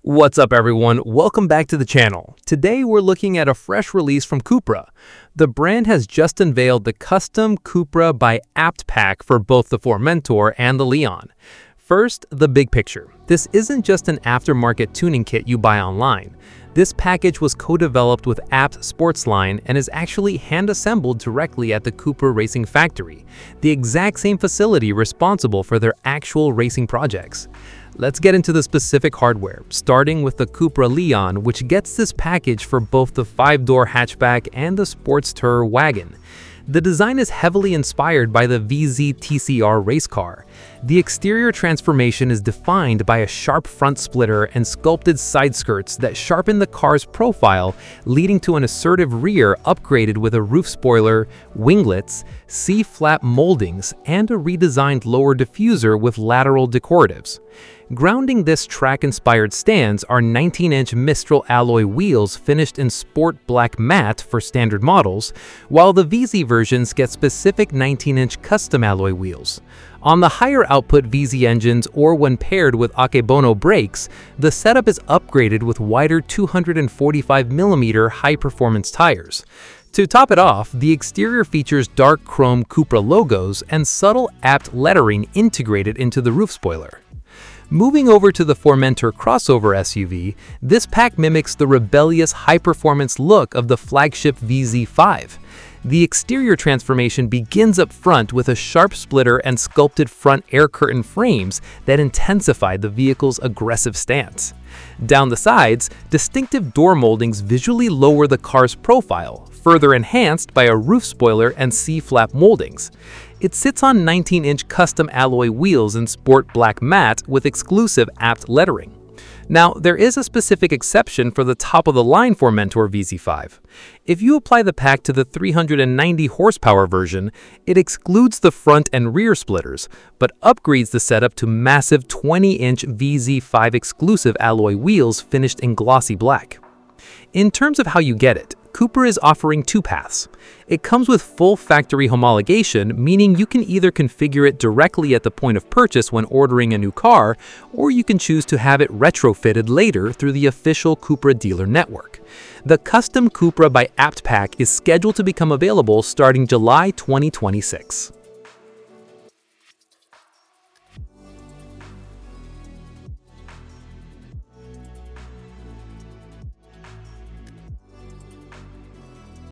What's up everyone, welcome back to the channel. Today we're looking at a fresh release from CUPRA. The brand has just unveiled the custom CUPRA by ABT pack for both the Formentor and the Leon. First, the big picture. This isn't just an aftermarket tuning kit you buy online. This package was co-developed with ABT Sports Line and is actually hand-assembled directly at the CUPRA Racing Factory, the exact same facility responsible for their actual racing projects. Let's get into the specific hardware, starting with the CUPRA Leon, which gets this package for both the 5-door hatchback and the sports tourer wagon. The design is heavily inspired by the VZ TCR race car. The exterior transformation is defined by a sharp front splitter and sculpted side skirts that sharpen the car's profile, leading to an assertive rear upgraded with a roof spoiler, winglets, C-flap moldings, and a redesigned lower diffuser with lateral decoratives. Grounding this track-inspired stance are 19-inch Mistral alloy wheels finished in sport black matte for standard models, while the VZ versions get specific 19-inch custom alloy wheels. On the higher output VZ engines or when paired with Akebono brakes, the setup is upgraded with wider 245mm high-performance tires. To top it off, the exterior features dark chrome CUPRA logos and subtle ABT lettering integrated into the roof spoiler. Moving over to the Formentor crossover SUV, this pack mimics the rebellious high-performance look of the flagship VZ5. The exterior transformation begins up front with a sharp splitter and sculpted front air curtain frames that intensify the vehicle's aggressive stance. Down the sides, distinctive door moldings visually lower the car's profile, further enhanced by a roof spoiler and C-flap moldings. It sits on 19-inch custom alloy wheels in sport black matte with exclusive ABT lettering. Now, there is a specific exception for the top-of-the-line Formentor VZ5. If you apply the pack to the 390 horsepower version, it excludes the front and rear splitters, but upgrades the setup to massive 20-inch VZ5 exclusive alloy wheels finished in glossy black. In terms of how you get it, CUPRA is offering two paths. It comes with full factory homologation, meaning you can either configure it directly at the point of purchase when ordering a new car, or you can choose to have it retrofitted later through the official CUPRA dealer network. The custom CUPRA by ABT pack is scheduled to become available starting July 2026.